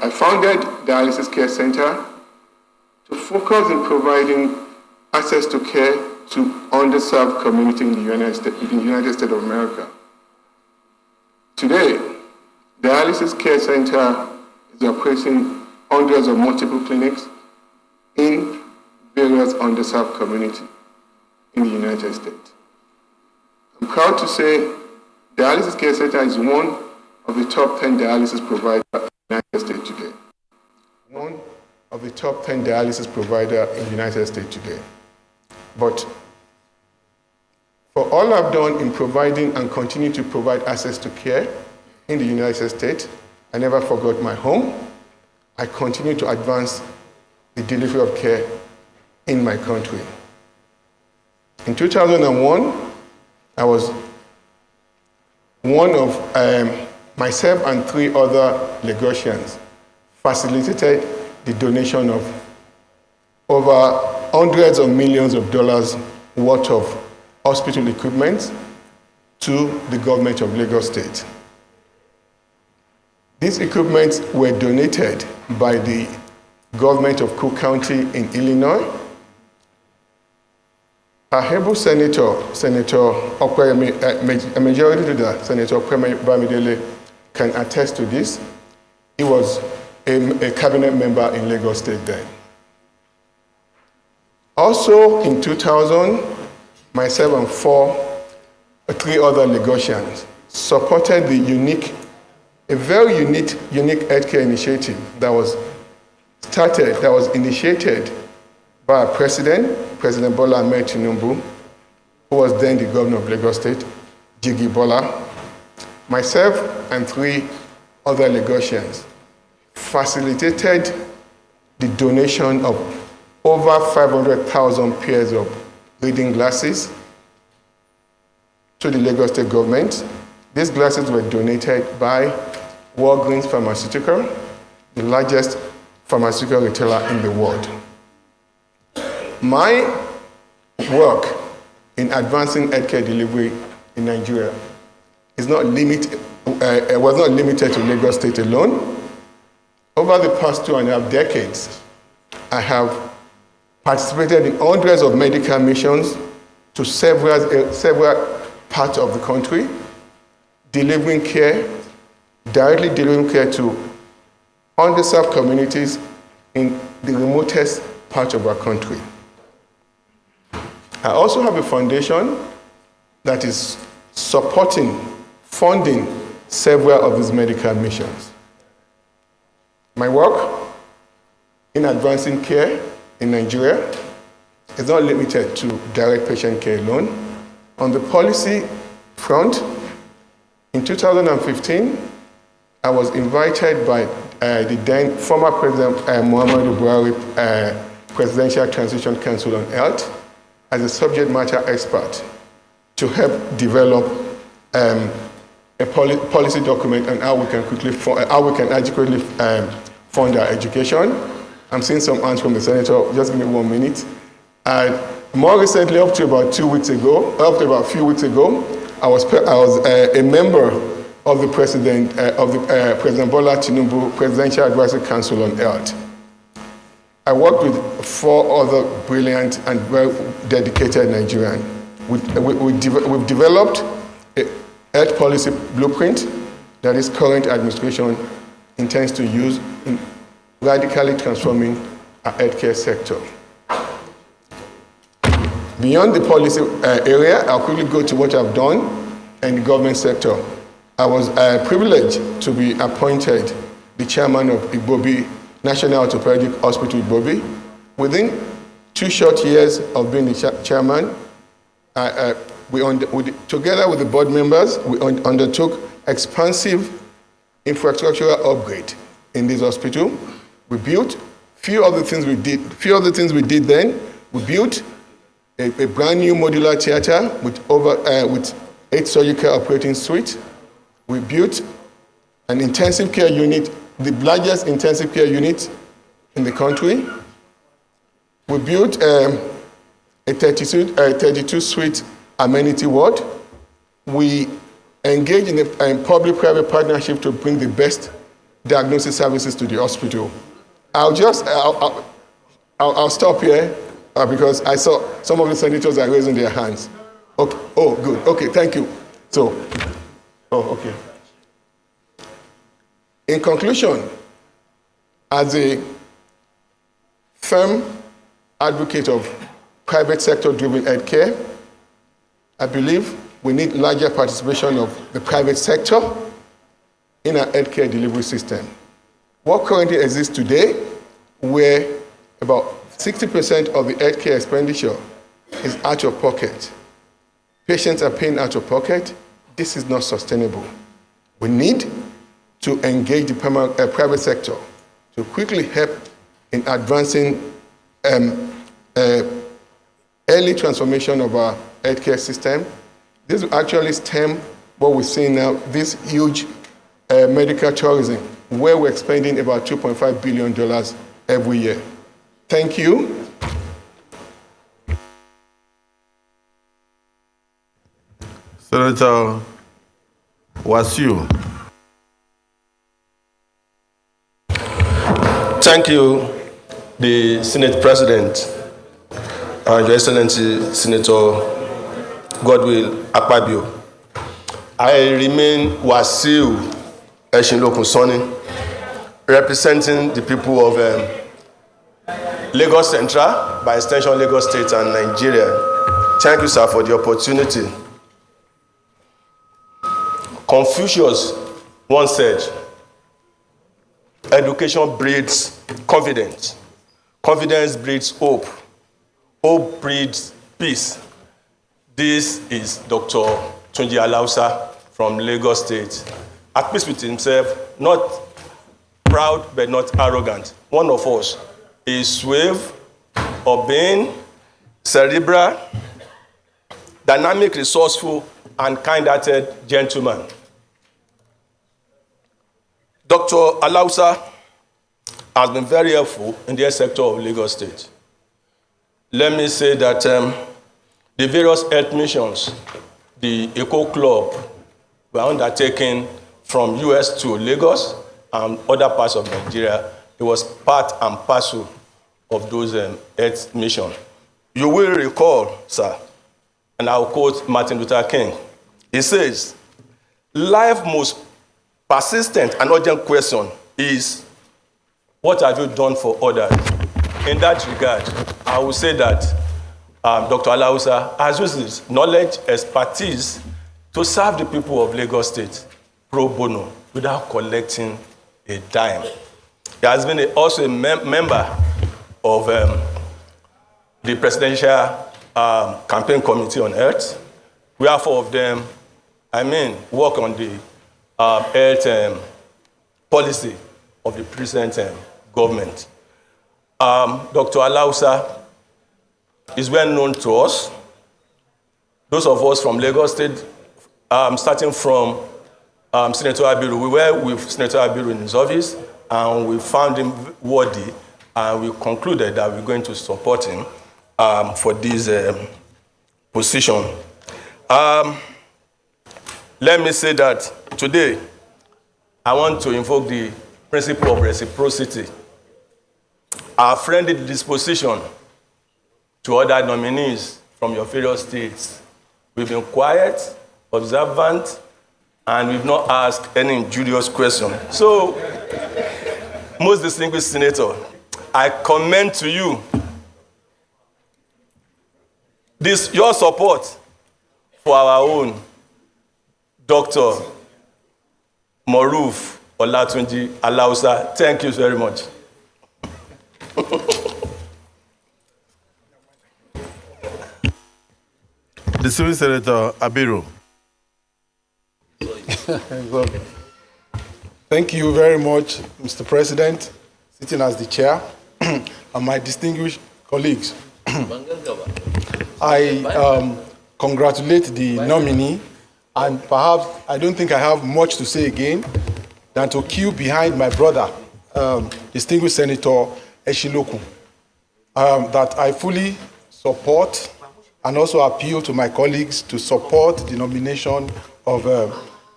I founded Dialysis Care Center to focus in providing access to care to underserved community in the United States of America. Today, Dialysis Care Center is operating hundreds of multiple clinics in various underserved communities in the United States. I'm proud to say Dialysis Care Center is one of the top 10 dialysis providers in the United States today. One of the top 10 dialysis providers in the United States today. But for all I've done in providing and continue to provide access to care in the United States, I never forgot my home. I continue to advance the delivery of care in my country. In 2001, I was one of myself and 3 other Lagosians facilitated the donation of over hundreds of millions of dollars worth of hospital equipment to the government of Lagos State. These equipments were donated by the government of Cook County in Illinois. Our able Senator Okweme, a majority leader, Senator Okweme Bamidele, can attest to this. He was a cabinet member in Lagos State then. Also in 2000, myself and 3 other Lagosians supported a very unique healthcare initiative that was initiated by our President Bola Ahmed Tinubu, who was then the governor of Lagos State, Jigi Bola. Myself and 3 other Lagosians facilitated the donation of over 500,000 pairs of reading glasses to the Lagos State government. These glasses were donated by Walgreens Pharmaceutical, the largest pharmaceutical retailer in the world. My work in advancing healthcare delivery in Nigeria was not limited to Lagos State alone. Over the past 2.5 decades, I have participated in hundreds of medical missions to several parts of the country, directly delivering care to underserved communities in the remotest part of our country. I also have a foundation that is funding several of these medical missions. My work in advancing care in Nigeria is not limited to direct patient care alone. On the policy front, in 2015, I was invited by the then former President Muhammadu Buhari Presidential Transition Council on Health as a subject matter expert to help develop a policy document on how we can adequately fund our education. I'm seeing some answers from the Senator. Just give me 1 minute. More recently, up to about a few weeks ago, I was a member of the President Bola Tinubu Presidential Advisory Council on Health. I worked with 4 other brilliant and very dedicated Nigerians. We've developed a health policy blueprint that this current administration intends to use in radically transforming our healthcare sector. Beyond the policy area, I'll quickly go to what I've done in the government sector. I was privileged to be appointed the chairman of Igbobi National Orthopedic Hospital Igbobi. Within 2 short years of being the chairman, together with the board members, we undertook expansive infrastructural upgrade in this hospital. We built few of the things we did then. We built a brand new modular theater with 8 surgical operating suites. We built an intensive care unit, the largest intensive care unit in the country. We built a 32-suite amenity ward. We engaged in a public-private partnership to bring the best diagnosis services to the hospital. I'll stop here because I saw some of the senators are raising their hands. Okay. Oh, good. Okay, thank you. Okay. In conclusion, as a firm advocate of private sector-driven healthcare, I believe we need larger participation of the private sector in our healthcare delivery system. What currently exists today, where about 60% of the healthcare expenditure is out of pocket. Patients are paying out of pocket. This is not sustainable. We need to engage the private sector to quickly help in advancing early transformation of our healthcare system. This will actually stem what we're seeing now, this huge medical tourism, where we're spending about $2.5 billion every year. Thank you. Senator Wasiu. Thank you, the Senate President, Your Excellency Senator Godwill Akpabio. I remain Wasiu Eshinlokun-Sani, representing the people of Lagos Central, by extension Lagos State and Nigeria. Thank you, sir, for the opportunity. Confucius once said, education breeds confidence. Confidence breeds hope. Hope breeds peace. This is Dr. Tunji Alausa from Lagos State. At peace with himself, not proud but not arrogant. One of us is suave, urbane, cerebral, dynamic, resourceful, and kind-hearted gentleman. Dr. Alausa has been very helpful in the health sector of Lagos State. Let me say that the various health missions, the Eco Club, were undertaken from US to Lagos and other parts of Nigeria. It was part and parcel of those health missions. You will recall, sir, and I'll quote Martin Luther King. He says, life's most persistent and urgent question is, what have you done for others? In that regard, I will say that Dr. Alausa has used his knowledge, expertise to serve the people of Lagos State pro bono without collecting a dime. He has been also a member of the Presidential Campaign Committee on Health. We are 4 of them, work on the health policy of the present government. Dr. Alausa is well known to us. Those of us from Lagos State, starting from Senator Abiru, we were with Senator Abiru in his office, and we found him worthy, and we concluded that we're going to support him for this position. Let me say that today, I want to invoke the principle of reciprocity. Our friendly disposition to other nominees from your various states. We've been quiet, observant, and we've not asked any injurious question. So, most distinguished senator, I commend to you your support for our own Dr. Moruf Olatunji Alausa. Thank you very much. Distinguished Senator Abiru. Thank you very much, Mr. President, sitting as the chair, and my distinguished colleagues. I congratulate the nominee, and perhaps I don't think I have much to say again than to queue behind my brother, distinguished Senator Eshinlokun, that I fully support and also appeal to my colleagues to support the nomination of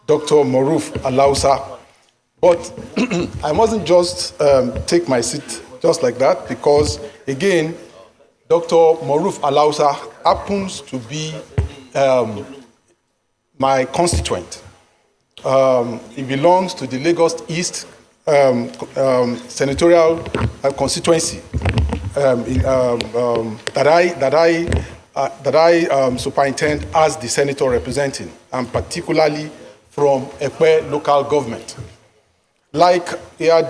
Dr. Moruf Alausa, But I mustn't just take my seat just like that, because, again, Dr. Moruf Alausa happens to be my constituent. He belongs to the Lagos East senatorial constituency that I superintend as the senator representing, and particularly from Ekpe local government. Like he had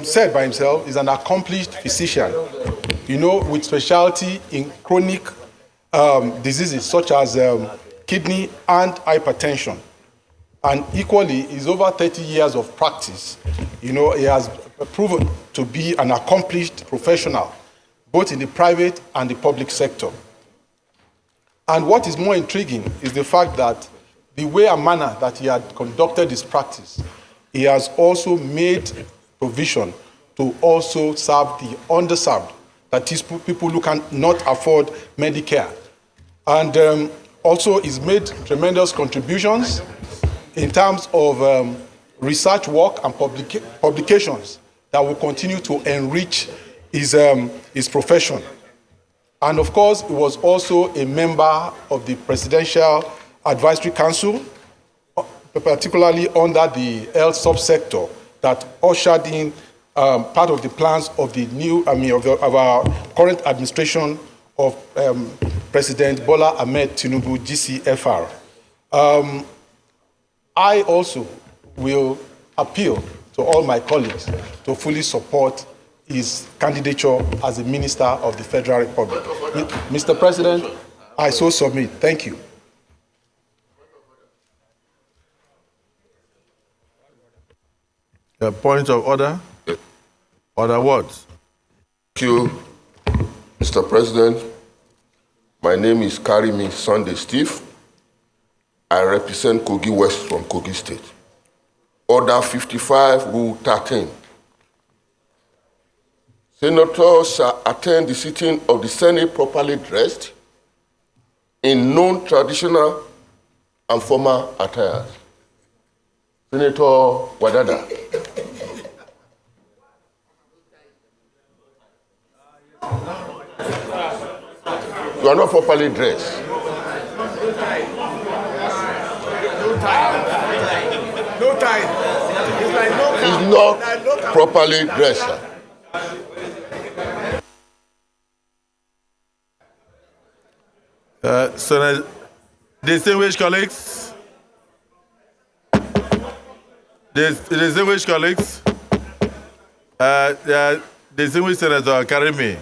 said by himself, he's an accomplished physician, with specialty in chronic diseases such as kidney and hypertension. And equally, his over 30 years of practice, he has proven to be an accomplished professional, both in the private and the public sector. And what is more intriguing is the fact that the way and manner that he had conducted his practice, he has also made provision to also serve the underserved, that is, people who cannot afford Medicare. And also he's made tremendous contributions in terms of research work and publications that will continue to enrich his profession. And of course, he was also a member of the Presidential Advisory Council, particularly under the health subsector that ushered in part of the plans of the of our current administration of President Bola Ahmed Tinubu, GCFR. I also will appeal to all my colleagues to fully support his candidature as a minister of the Federal Republic. Mr. President, I so submit. Thank you. A point of order? Order what? Thank you, Mr. President. My name is Karimi Sunday Steve. I represent Kogi West from Kogi State. Order 55, Rule 13. Senators shall attend the sitting of the Senate properly dressed in known traditional and formal attires. Senator Wadada. You are not properly dressed. No time. It's like no He's not properly dressed. So, distinguished colleagues, distinguished Senator Karimi,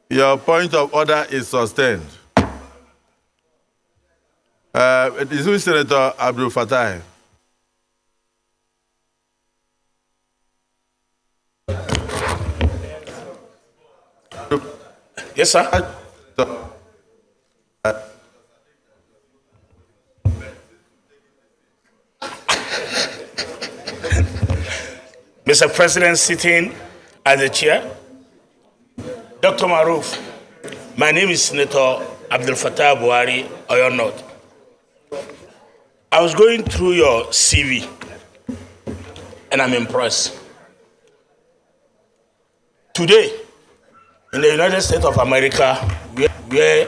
your point of order is sustained. Distinguished Senator Abdul Fattah. Yes, sir. Mr. President, sitting as the chair, Dr. Maruf, my name is Senator Abdul Fattah Buhari, Oyo North. I was going through your CV, and I'm impressed. Today, in the United States of America, where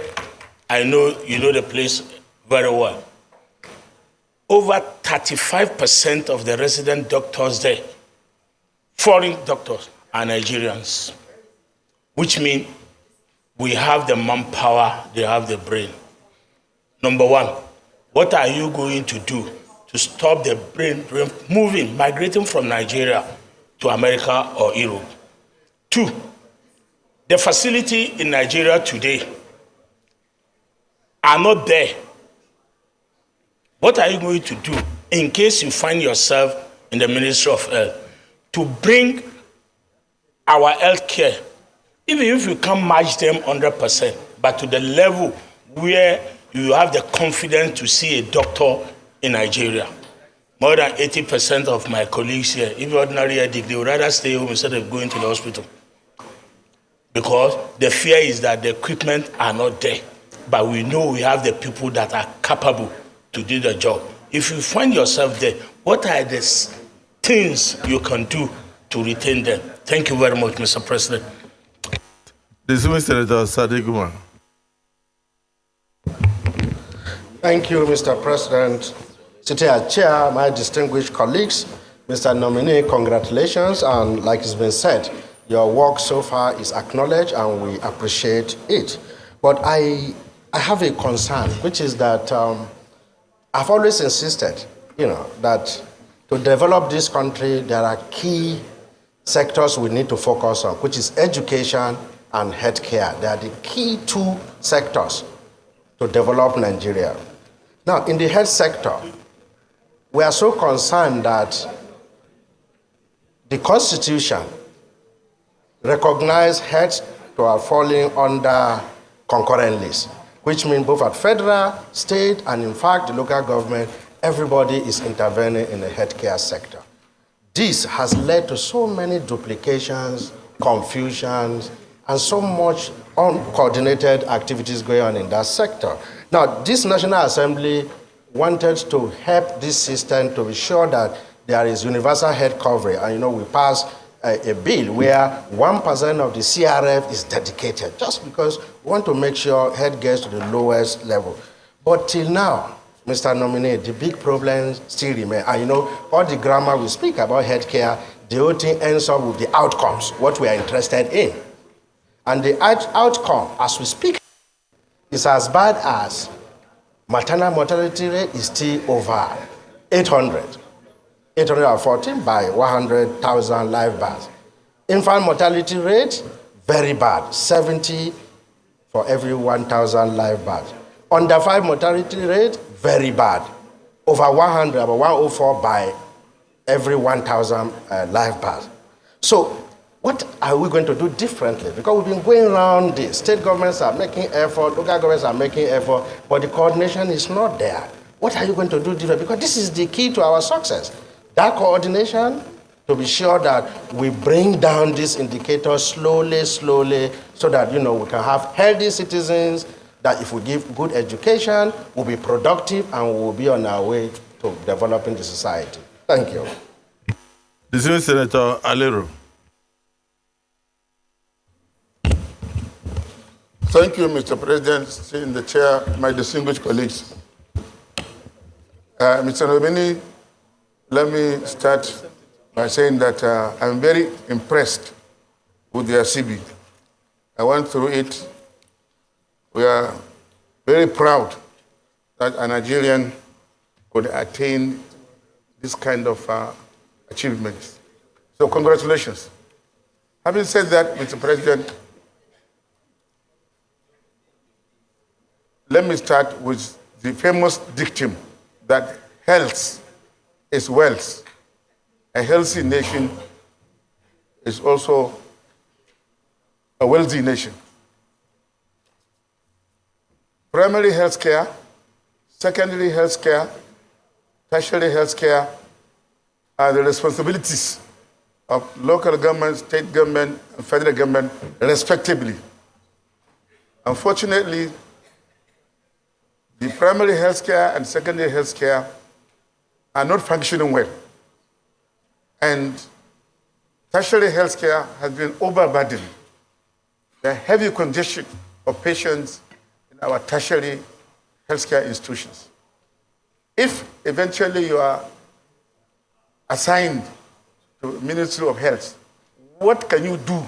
I know you know the place very well, over 35% of the resident doctors there, foreign doctors, are Nigerians, which means we have the manpower, they have the brain. Number one, what are you going to do to stop the brain moving, migrating from Nigeria to America or Europe? Two, the facility in Nigeria today are not there. What are you going to do in case you find yourself in the Ministry of Health to bring our health care, even if you can't match them 100%, but to the level where you have the confidence to see a doctor in Nigeria? More than 80% of my colleagues here, if ordinary headache, they would rather stay home instead of going to the hospital. Because the fear is that the equipment are not there. But we know we have the people that are capable to do the job. If you find yourself there, what are the things you can do to retain them. Thank you very much, Mr. President. Distinguished Senator Sadiq Umar. Thank you, Mr. President. Sitting as chair, my distinguished colleagues, Mr. Nominee, congratulations, and like it's been said, your work so far is acknowledged and we appreciate it. But I have a concern, which is that I've always insisted, that to develop this country, there are key sectors we need to focus on, which is education and healthcare. They are the key two sectors to develop Nigeria. Now, in the health sector, we are so concerned that the Constitution recognizes health to are falling under concurrent list, which means both at federal, state, and in fact, the local government, everybody is intervening in the healthcare sector. This has led to so many duplications, confusions, and so much uncoordinated activities going on in that sector. Now, this National Assembly wanted to help this system to be sure that there is universal health coverage. And we passed a bill where 1% of the CRF is dedicated, just because we want to make sure health gets to the lowest level. But till now, Mr. Nominee, the big problems still remain. And all the grammar we speak about healthcare, the whole thing ends up with the outcomes, what we are interested in. And the outcome, as we speak, is as bad as maternal mortality rate is still over 814 by 100,000 live births. Infant mortality rate, very bad, 70 for every 1,000 live births. Under 5 mortality rate, very bad, over 100, about 104 by every 1,000 live births. So what are we going to do differently? Because we've been going around this. State governments are making effort, local governments are making effort, but the coordination is not there. What are you going to do differently? Because this is the key to our success. That coordination, to be sure that we bring down these indicators slowly, so that, we can have healthy citizens, that if we give good education, we'll be productive and we'll be on our way to developing the society. Thank you. Distinguished Senator Alero. Thank you, Mr. President, in the chair, my distinguished colleagues. Mr. Nominee, let me start by saying that I'm very impressed with the CB. I went through it. We are very proud that a Nigerian could attain this kind of achievements. So congratulations. Having said that, Mr. President, let me start with the famous dictum that health is wealth. A healthy nation is also a wealthy nation. Primary health care, secondary health care, tertiary health care are the responsibilities of local government, state government, and federal government, respectively. Unfortunately, the primary health care and secondary health care are not functioning well. And tertiary health care has been overburdened. The heavy congestion of patients in our tertiary healthcare institutions. If eventually you are assigned to Ministry of Health, what can you do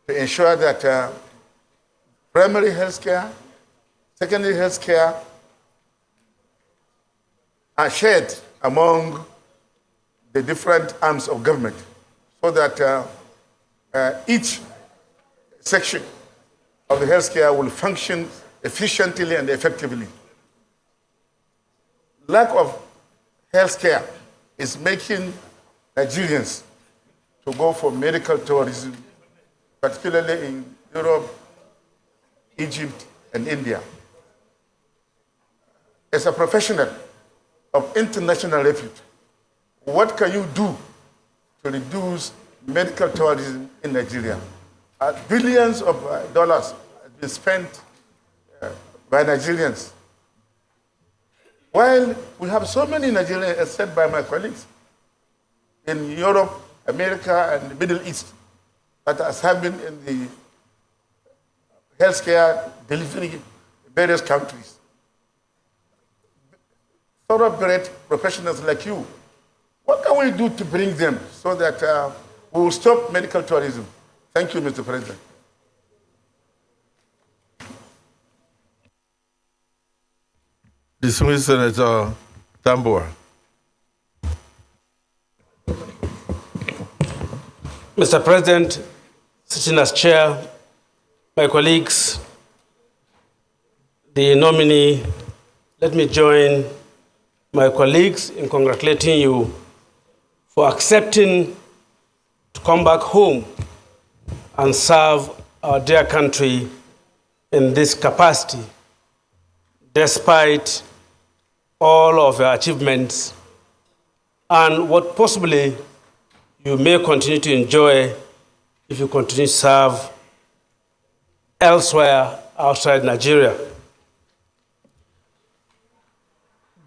to ensure that primary health care, secondary health care are shared among the different arms of government so that each section of the healthcare will function efficiently and effectively? Lack of healthcare is making Nigerians to go for medical tourism, particularly in Europe, Egypt, and India. As a professional of international repute, what can you do to reduce medical tourism in Nigeria? Billions of dollars have been spent by Nigerians. While we have so many Nigerians, as said by my colleagues, in Europe, America, and the Middle East that has happened in the healthcare delivery in various countries. Thoroughbred professionals like you, what can we do to bring them so that we will stop medical tourism? Thank you, Mr. President. Dismissed Senator Tambora. Mr. President, sitting as chair, my colleagues, the nominee, let me join my colleagues in congratulating you for accepting to come back home and serve our dear country in this capacity, despite all of your achievements and what possibly you may continue to enjoy if you continue to serve elsewhere outside Nigeria.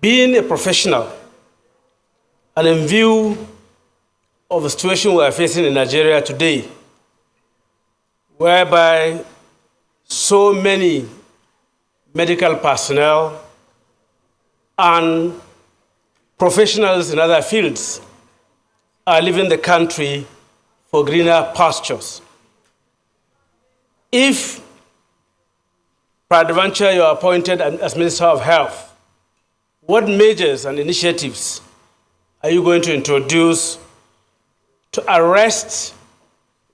Being a professional and in view of the situation we are facing in Nigeria today, whereby so many medical personnel and professionals in other fields are leaving the country for greener pastures. If, peradventure, you are appointed as Minister of Health, what measures and initiatives are you going to introduce to arrest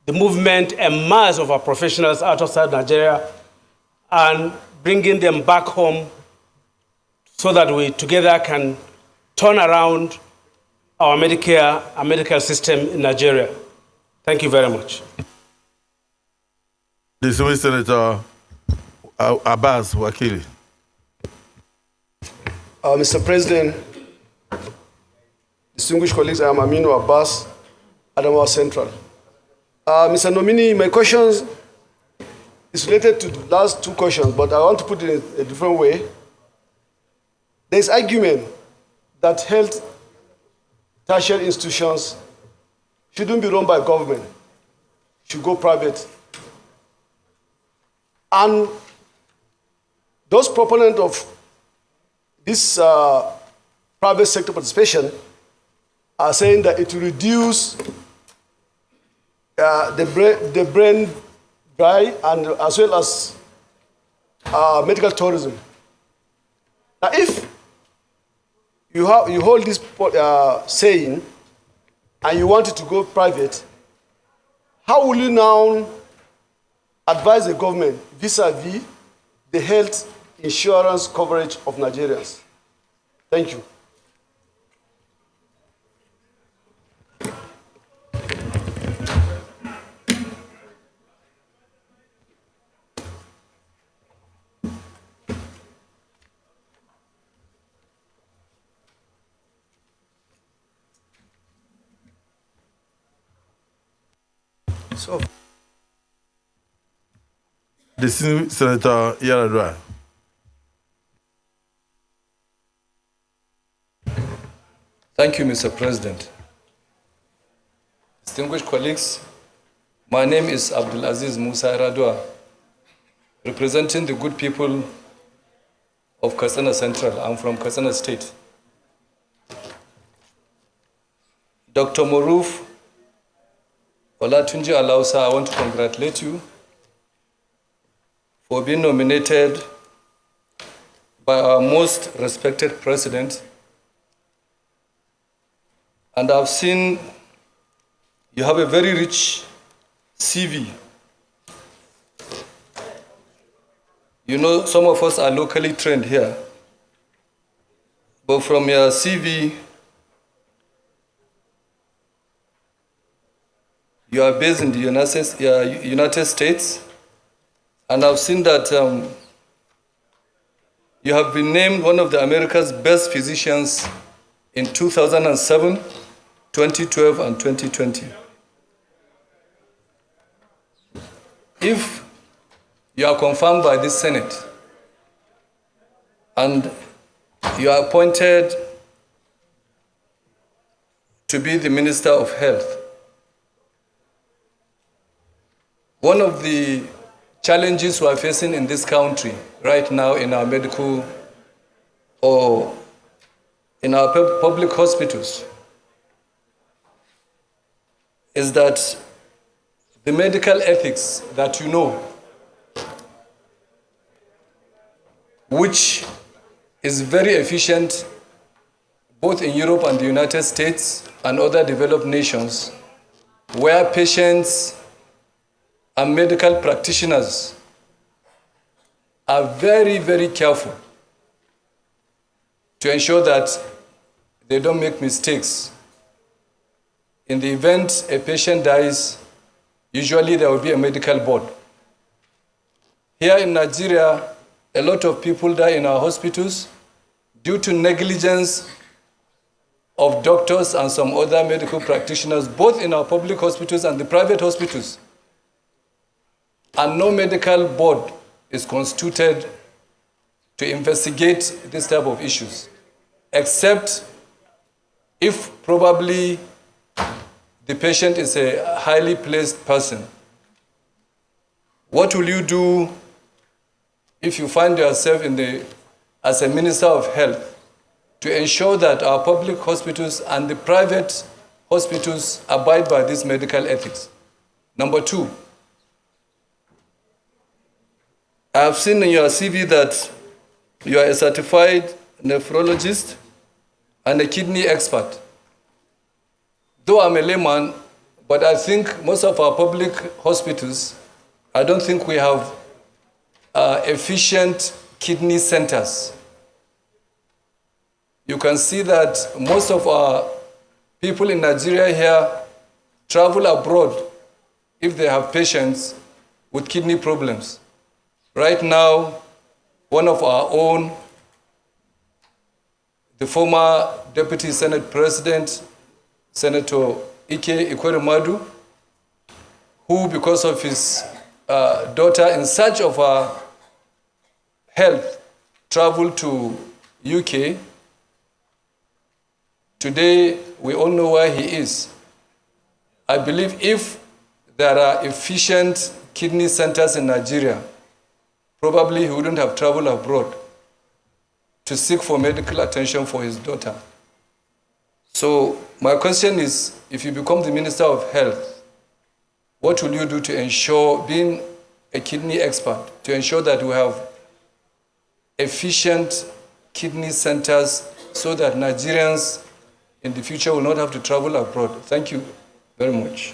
the movement and mass of our professionals outside Nigeria and bringing them back home so that we together can turn around our Medicare and medical system in Nigeria? Thank you very much. Dismissed Senator Abbas Wakili. Mr. President, distinguished colleagues, I am Aminu Abbas, Adamawa Central. Mr. Nominee, my questions is related to the last two questions, but I want to put it in a different way. There is argument that health tertiary institutions shouldn't be run by government, should go private. And those proponents of this private sector participation are saying that it will reduce the brain dry and as well as medical tourism. Now, if you hold this saying and you want it to go private, how will you now advise the government vis-a-vis the health insurance coverage of Nigerians? Thank you. So, Dismissed Senator Yaradua. Thank you, Mr. President. Distinguished colleagues, my name is Abdulaziz Musa Yaradua, representing the good people of Katsina Central. I'm from Katsina State. Dr. Moruf Tunji Alausa, I want to congratulate you for being nominated by our most respected president. And I've seen you have a very rich CV. You know, some of us are locally trained here, but from your CV, you are based in the United States, and I've seen that you have been named one of the America's best physicians in 2007, 2012, and 2020. If you are confirmed by this Senate and you are appointed to be the Minister of Health. One of the challenges we are facing in this country right now in our medical or in our public hospitals is that the medical ethics that you know, which is very efficient both in Europe and the United States and other developed nations, where patients and medical practitioners are very, very careful to ensure that they don't make mistakes. In the event a patient dies, usually there will be a medical board. Here in Nigeria, a lot of people die in our hospitals due to negligence of doctors and some other medical practitioners, both in our public hospitals and the private hospitals. And no medical board is constituted to investigate this type of issues, except if probably the patient is a highly placed person. What will you do if you find yourself as a Minister of Health to ensure that our public hospitals and the private hospitals abide by this medical ethics? Number two, I have seen in your CV that you are a certified nephrologist and a kidney expert. Though I'm a layman, but I think most of our public hospitals, I don't think we have efficient kidney centers. You can see that most of our people in Nigeria here travel abroad if they have patients with kidney problems. Right now, one of our own, the former Deputy Senate President, Senator Ike Ikweremadu, who, because of his daughter in search of her health, traveled to UK. Today, we all know where he is. I believe if there are efficient kidney centers in Nigeria, probably he wouldn't have traveled abroad to seek for medical attention for his daughter. So my question is, if you become the Minister of Health, what will you do to ensure, being a kidney expert, to ensure that we have efficient kidney centers so that Nigerians in the future will not have to travel abroad? Thank you very much.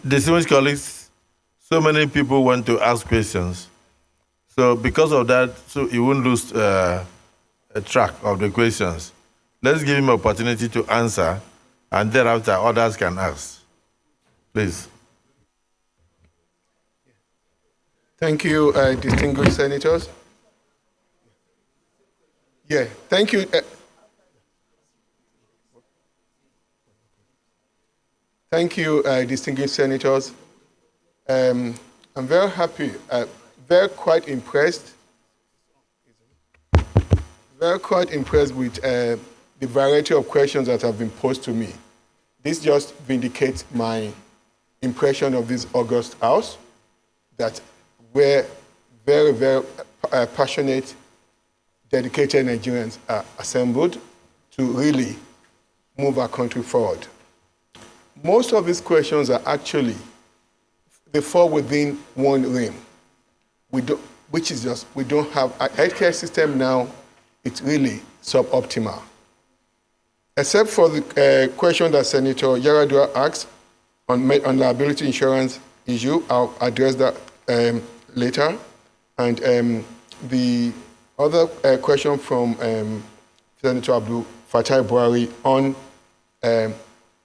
Distinguished colleagues, so many people want to ask questions. So because of that, so you won't lose a track of the questions. Let's give him an opportunity to answer, and thereafter others can ask. Please. Thank you, distinguished senators. Yeah, thank you. Thank you, distinguished senators. I'm very happy, quite impressed with the variety of questions that have been posed to me. This just vindicates my impression of this august house, that we're very, very passionate, dedicated Nigerians are assembled to really move our country forward. Most of these questions are actually, they fall within one rim, which is just, we don't have, a healthcare system now, it's really suboptimal. Except for the question that Senator Yaradua asked on liability insurance issue, I'll address that later. And the other question from Senator Abdul Fatai Buhari on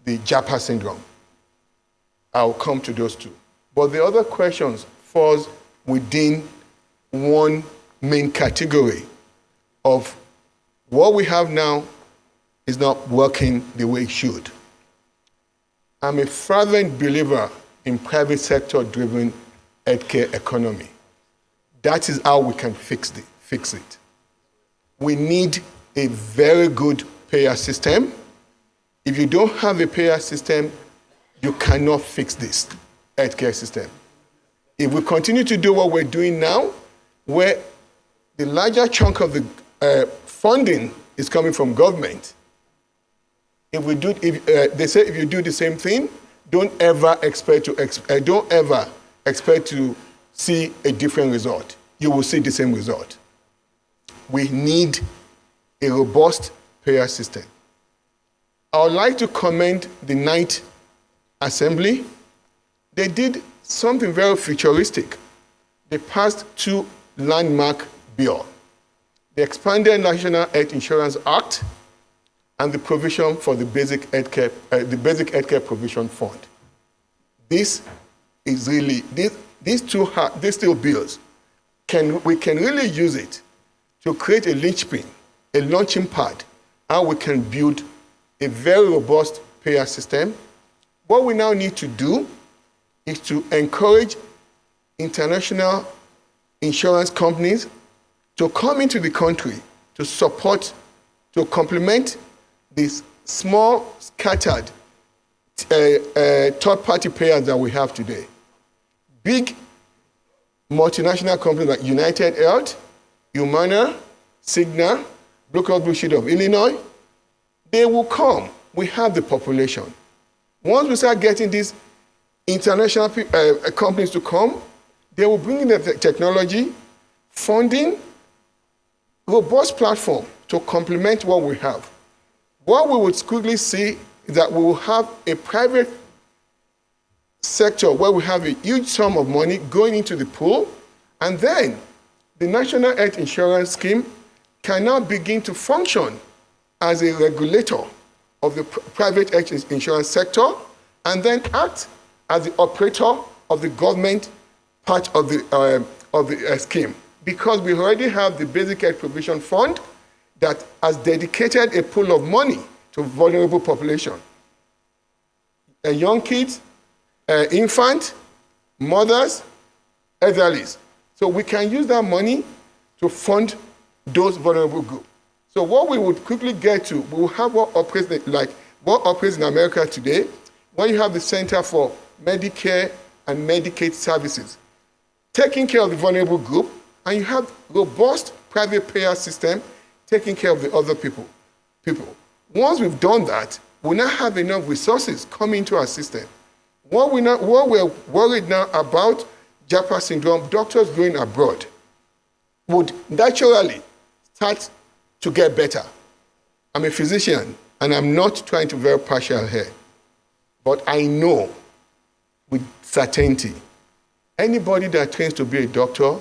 the JAPA syndrome, I'll come to those two. But the other questions falls within one main category of what we have now is not working the way it should. I'm a fervent believer in private sector-driven healthcare economy. That is how we can fix it. We need a very good payer system. If you don't have a payer system, you cannot fix this healthcare system. If we continue to do what we're doing now, where the larger chunk of the funding is coming from government, they say if you do the same thing, don't ever expect to see a different result. You will see the same result. We need a robust payer system. I would like to commend the Ninth Assembly. They did something very futuristic. They passed 2 landmark bills: the expanded National Health Insurance Act and the provision for the Basic Healthcare Provision Fund. This is really, these two bills, we can really use it to create a linchpin, a launching pad, how we can build a very robust payer system. What we now need to do is to encourage international insurance companies to come into the country to support, to complement these small, scattered third-party payers that we have today. Big multinational companies like United Health, Humana, Cigna, Blue Cross Blue Shield of Illinois, they will come. We have the population. Once we start getting these international companies to come, they will bring in the technology, funding, robust platform to complement what we have. What we would quickly see is that we will have a private sector where we have a huge sum of money going into the pool, and then the National Health Insurance Scheme can now begin to function as a regulator of the private health insurance sector, and then act as the operator of the government part of the scheme. Because we already have the Basic Health Provision Fund that has dedicated a pool of money to vulnerable population. Young kids, infants, mothers, elderlies. So we can use that money to fund those vulnerable groups. So what we would quickly get to, we will have what operates in America today, when you have the Center for Medicare and Medicaid Services, taking care of the vulnerable group, and you have robust private payer system taking care of the other people. Once we've done that, we now have enough resources coming into our system. What we're worried now about JAPA syndrome, doctors going abroad would naturally start to get better. I'm a physician, and I'm not trying to be very partial here, but I know with certainty, anybody that trains to be a doctor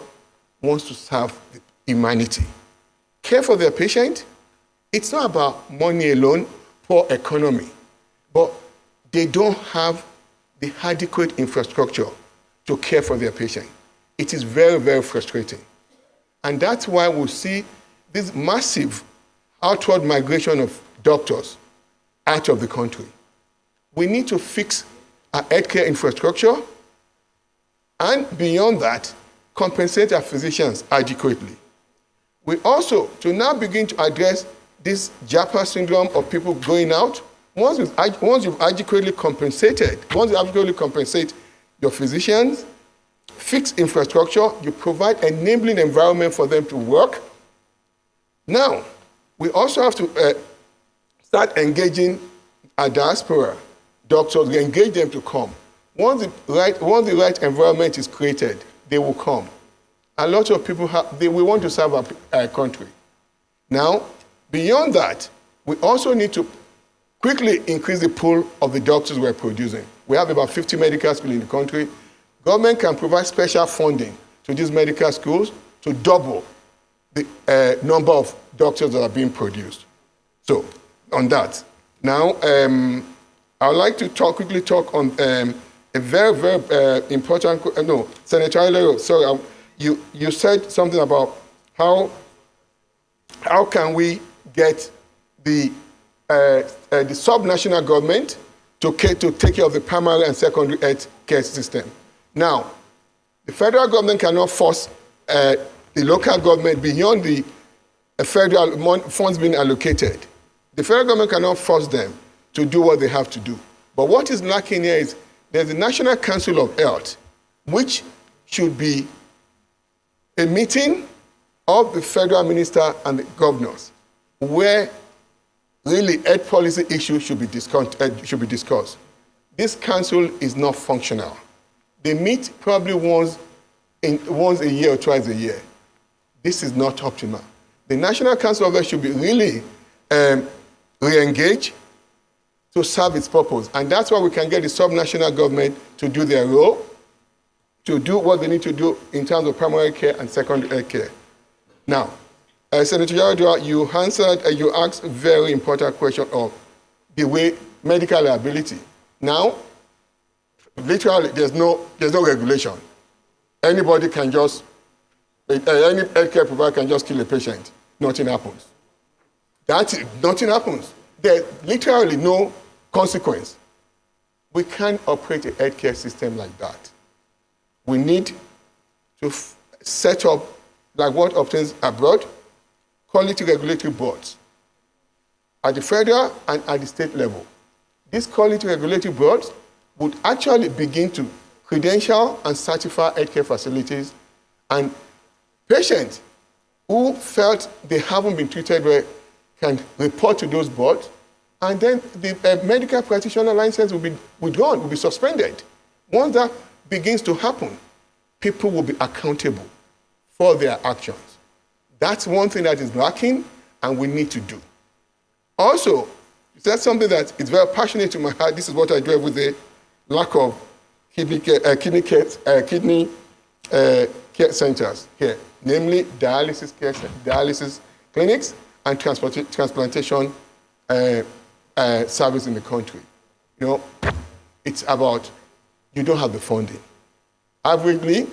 wants to serve humanity. Care for their patient. It's not about money alone, poor economy, but they don't have the adequate infrastructure to care for their patient. It is very, very frustrating. And that's why we see this massive outward migration of doctors out of the country. We need to fix our healthcare infrastructure, and beyond that, compensate our physicians adequately. We also, to now begin to address this JAPA syndrome of people going out, once you adequately compensate your physicians, fix infrastructure, you provide enabling environment for them to work. Now, we also have to start engaging our diaspora doctors, we engage them to come. Once the right environment is created, they will come. A lot of people we want to serve our country. Now, beyond that, we also need to quickly increase the pool of the doctors we're producing. We have about 50 medical schools in the country. Government can provide special funding to these medical schools to double the number of doctors that are being produced. So, on that. Now, I would like to quickly talk on a very, very important, Senator Alausa, sorry, you said something about how can we get the sub-national government to take care of the primary and secondary health care system. Now, the federal government cannot force the local government beyond the federal funds being allocated. The federal government cannot force them to do what they have to do. But what is lacking here is there's the National Council of Health, which should be a meeting of the federal minister and the governors, where really health policy issues should be discussed. This council is not functional. They meet probably once a year or twice a year. This is not optimal. The National Council of Health should be really re-engaged to serve its purpose. And that's why we can get the sub-national government to do their role, to do what they need to do in terms of primary care and secondary health care. Now, Senator Yaradua, you asked a very important question of the way medical liability. Now, literally, there's no regulation. Anybody can just, any healthcare provider can just kill a patient. Nothing happens. Nothing happens. There's literally no consequence. We can't operate a healthcare system like that. We need to set up, like what obtains abroad, quality regulatory boards at the federal and at the state level. These quality regulatory boards would actually begin to credential and certify healthcare facilities, and patients who felt they haven't been treated well can report to those boards, and then the medical practitioner license will be withdrawn, will be suspended. Once that begins to happen, people will be accountable for their actions. That's one thing that is lacking and we need to do. Also, that's something that is very passionate to my heart. This is what I do with the lack of kidney care centers here, namely dialysis clinics and transplantation service in the country. You know, it's about, you don't have the funding. Averagely,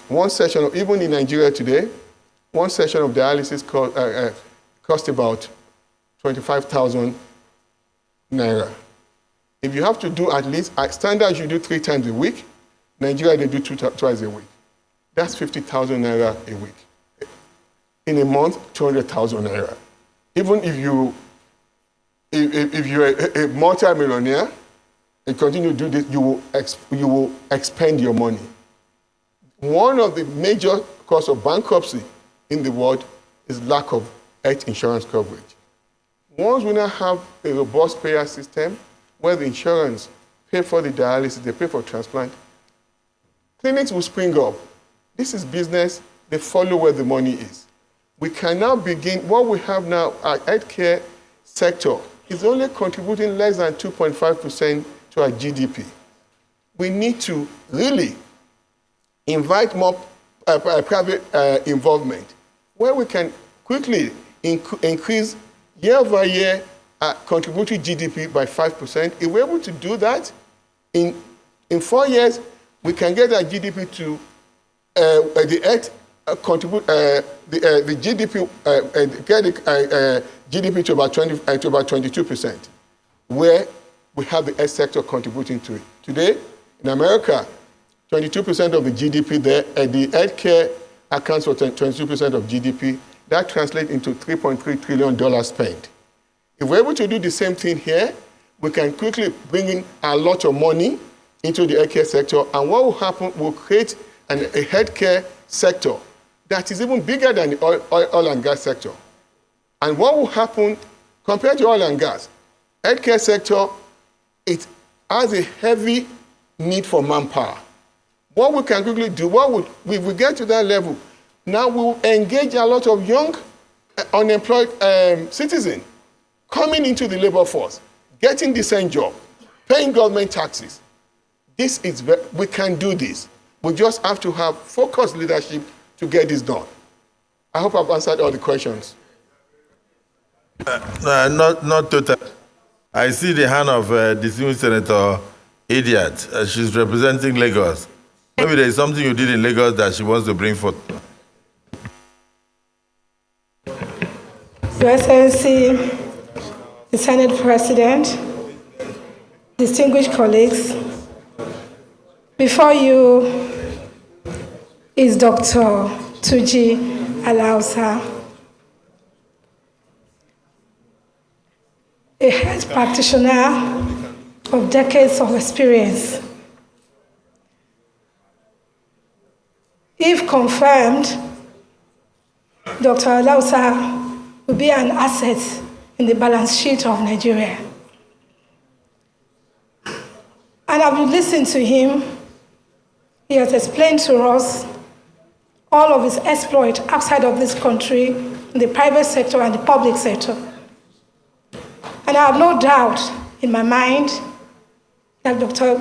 one session of, even in Nigeria today, one session of dialysis cost about 25,000 naira. If you have to do at least, at standard you do 3 times a week, Nigeria they do twice a week. That's 50,000 naira a week. In a month, 200,000 naira. Even if you're a multi-millionaire and continue to do this, you will expend your money. One of the major causes of bankruptcy in the world is lack of health insurance coverage. Once we now have a robust payer system where the insurance pay for the dialysis, they pay for transplant, clinics will spring up. This is business. They follow where the money is. We can now begin, what we have now, our healthcare sector is only contributing less than 2.5% to our GDP. We need to really invite more private involvement, where we can quickly increase year-over-year contributory GDP by 5%. If we're able to do that, in 4 years, we can get our GDP to the GDP get the GDP to about 22%, where we have the health sector contributing to it. Today, in America, 22% of the GDP there, the healthcare accounts for 22% of GDP. That translates into $3.3 trillion spent. If we're able to do the same thing here, we can quickly bring in a lot of money into the healthcare sector, and what will happen, we'll create a healthcare sector that is even bigger than the oil and gas sector. And what will happen, compared to oil and gas, healthcare sector, it has a heavy need for manpower. What we can quickly do, if we get to that level, now we'll engage a lot of young unemployed citizens coming into the labor force, getting decent job, paying government taxes. We can do this. We just have to have focused leadership to get this done. I hope I've answered all the questions. Not totally. I see the hand of distinguished Senator Idiot. She's representing Lagos. Maybe there is something you did in Lagos that she wants to bring forth. Excellency, the Senate President, distinguished colleagues, before you is Dr. Tunji Alausa, a health practitioner of decades of experience. If confirmed, Dr. Alausa will be an asset in the balance sheet of Nigeria. And I've listened to him. He has explained to us all of his exploits outside of this country, in the private sector and the public sector. And I have no doubt in my mind that Dr.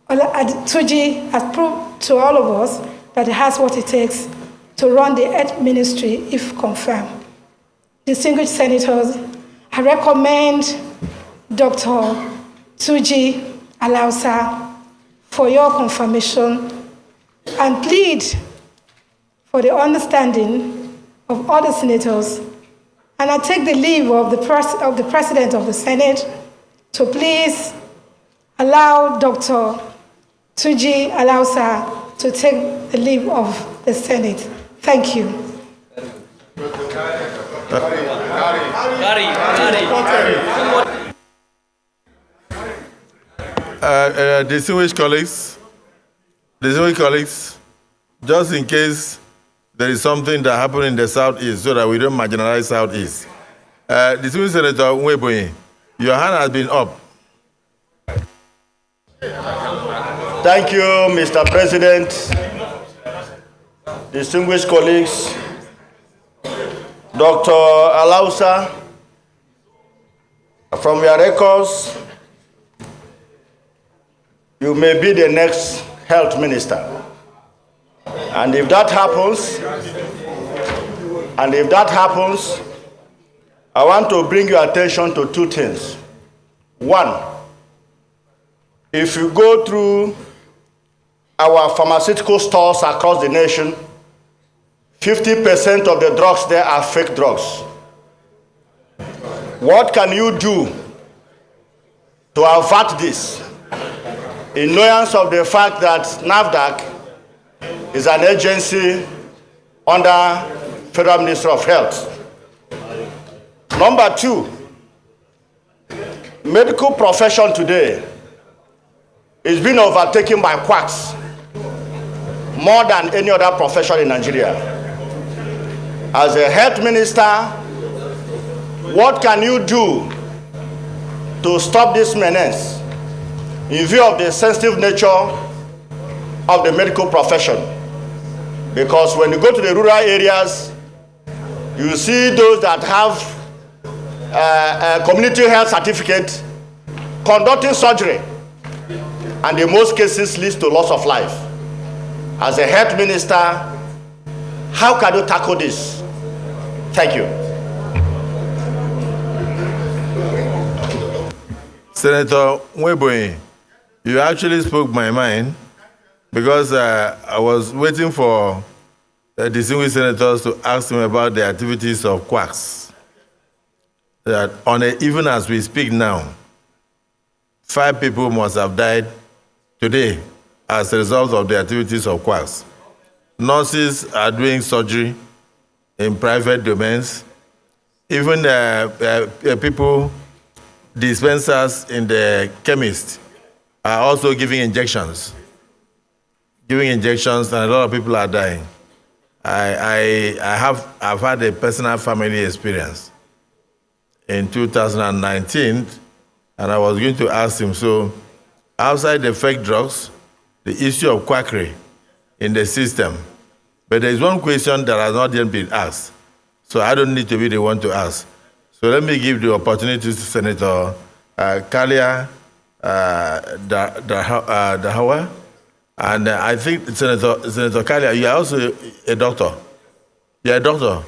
Tunji has proved to all of us that he has what it takes to run the Health Ministry if confirmed. Distinguished senators, I recommend Dr. Tunji Alausa for your confirmation and plead for the understanding of all the senators. And I take the leave of the President of the Senate to please allow Dr. Tunji Alausa to take the leave of the Senate. Thank you. Distinguished colleagues, just in case there is something that happened in the Southeast so that we don't marginalize Southeast. Distinguished Senator Nweboye, your hand has been up. Thank you, Mr. President, distinguished colleagues, Dr. Alausa, from your records, you may be the next health minister. And if that happens, I want to bring your attention to two things. One, if you go through our pharmaceutical stores across the nation, 50% of the drugs there are fake drugs. What can you do to avert this? In knowledge of the fact that NAFDAC is an agency under Federal Ministry of Health. Number two, medical profession today is being overtaken by quacks more than any other profession in Nigeria. As a health minister, what can you do to stop this menace in view of the sensitive nature of the medical profession? Because when you go to the rural areas, you see those that have a community health certificate conducting surgery, and in most cases leads to loss of life. As a health minister, how can you tackle this? Thank you. Senator Nweboye, you actually spoke my mind, because I was waiting for distinguished senators to ask him about the activities of quacks. That even as we speak now, 5 people must have died today as a result of the activities of quacks. Nurses are doing surgery in private domains. Even people, dispensers in the chemist, are also giving injections. And a lot of people are dying. I've had a personal family experience in 2019, and I was going to ask him, so outside the fake drugs, the issue of quackery in the system, but there is one question that has not yet been asked, so I don't need to be the one to ask. So let me give the opportunity to Senator Kalia Dahawa. And I think Senator Kalia, you are also a doctor. You're a doctor.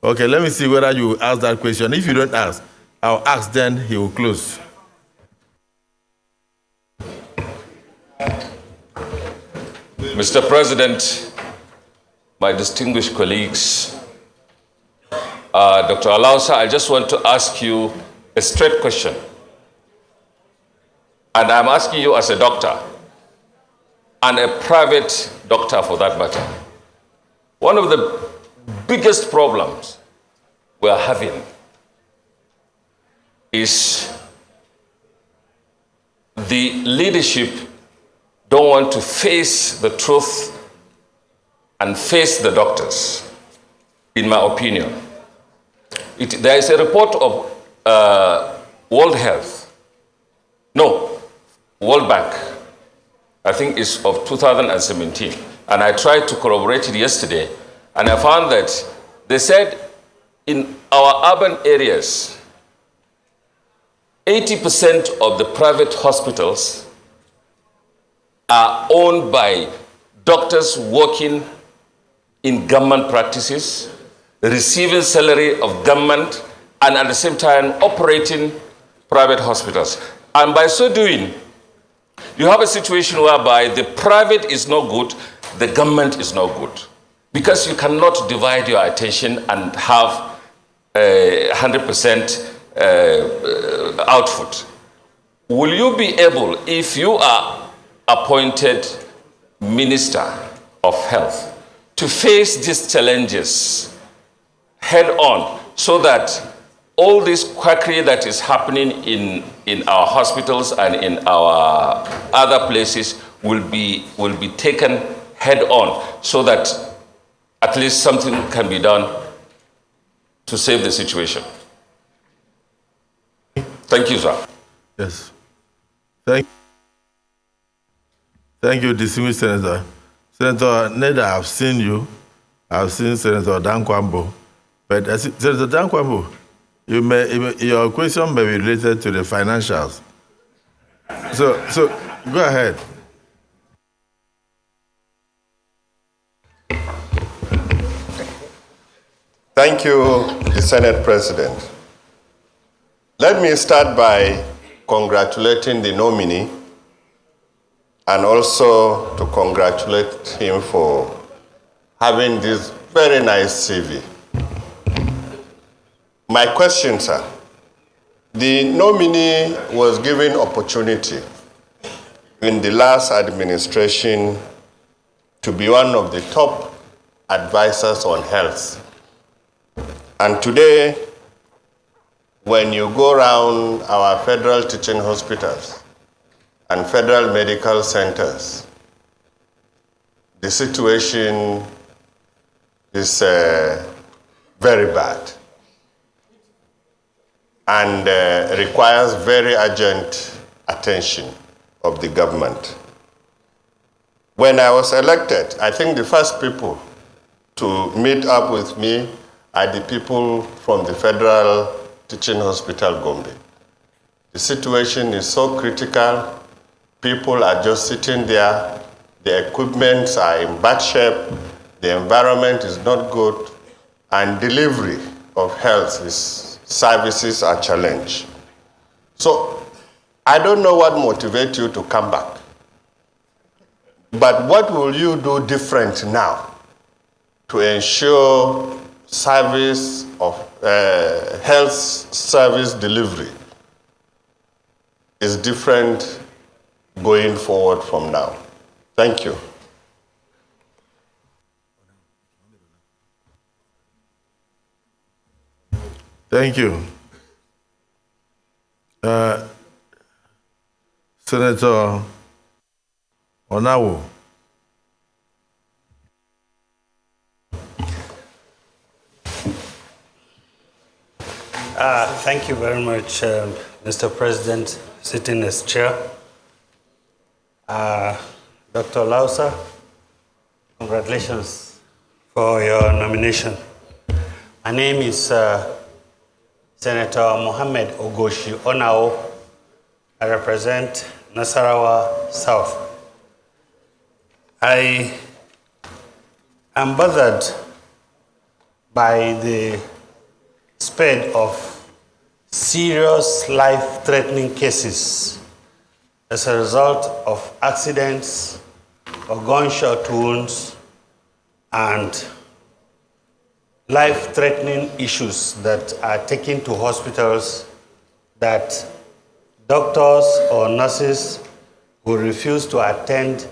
Okay, let me see whether you ask that question. If you don't ask, I'll ask, then he will close. Mr. President, my distinguished colleagues, Dr. Alausa, I just want to ask you a straight question. And I'm asking you as a doctor, and a private doctor for that matter. One of the biggest problems we are having is the leadership don't want to face the truth and face the doctors, in my opinion. There is a report of World Bank, I think it's of 2017, and I tried to corroborate it yesterday, and I found that they said in our urban areas, 80% of the private hospitals are owned by doctors working in government practices, receiving salary of government, and at the same time operating private hospitals. And by so doing, you have a situation whereby the private is no good, the government is no good. Because you cannot divide your attention and have 100% output. Will you be able, if you are appointed Minister of Health, to face these challenges head on so that all this quackery that is happening in our hospitals and in our other places will be taken head on so that at least something can be done to save the situation? Thank you, sir. Yes. Thank you, distinguished Senator. Senator Neda, I've seen you. I've seen Senator Dan Kwambo. But Senator Dan Kwambo, your question may be related to the financials. So go ahead. Thank you, the Senate President. Let me start by congratulating the nominee and also to congratulate him for having this very nice CV. My question, sir, the nominee was given opportunity in the last administration to be one of the top advisors on health. And today, when you go around our federal teaching hospitals and federal medical centers, the situation is very bad and requires very urgent attention of the government. When I was elected, I think the first people to meet up with me are the people from the Federal Teaching Hospital Gombe. The situation is so critical. People are just sitting there. The equipments are in bad shape. The environment is not good. And delivery of health services are challenged. So I don't know what motivates you to come back. But what will you do different now to ensure service of health service delivery is different going forward from now? Thank you. Thank you. Senator Onawo. Thank you very much, Mr. President, sitting as chair. Dr. Alausa, congratulations for your nomination. My name is Senator Mohammed Ogoshi Onao. I represent Nasarawa South. I am bothered by the spate of serious life-threatening cases as a result of accidents or gunshot wounds and life-threatening issues that are taken to hospitals that doctors or nurses will refuse to attend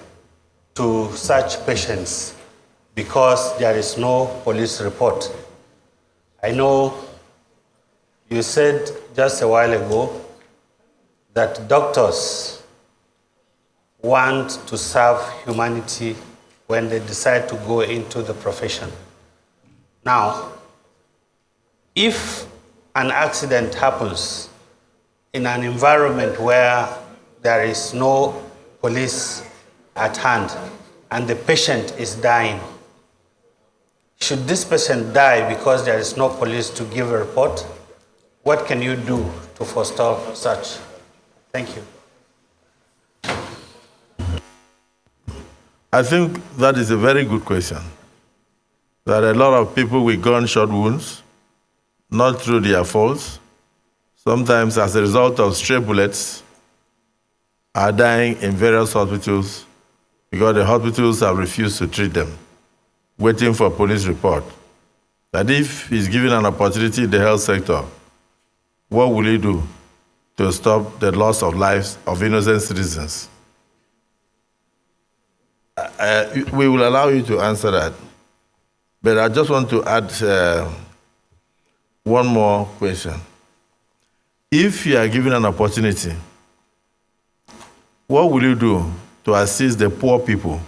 to such patients because there is no police report. I know you said just a while ago that doctors want to serve humanity when they decide to go into the profession. Now, if an accident happens in an environment where there is no police at hand and the patient is dying, should this patient die because there is no police to give a report? What can you do to forestall such? Thank you. I think that is a very good question. There are a lot of people with gunshot wounds, not through their faults, sometimes as a result of stray bullets, are dying in various hospitals because the hospitals have refused to treat them, waiting for police report. That if he's given an opportunity in the health sector, what will he do to stop the loss of lives of innocent citizens? We will allow you to answer that. But I just want to add one more question. If you are given an opportunity, what will you do to assist the poor people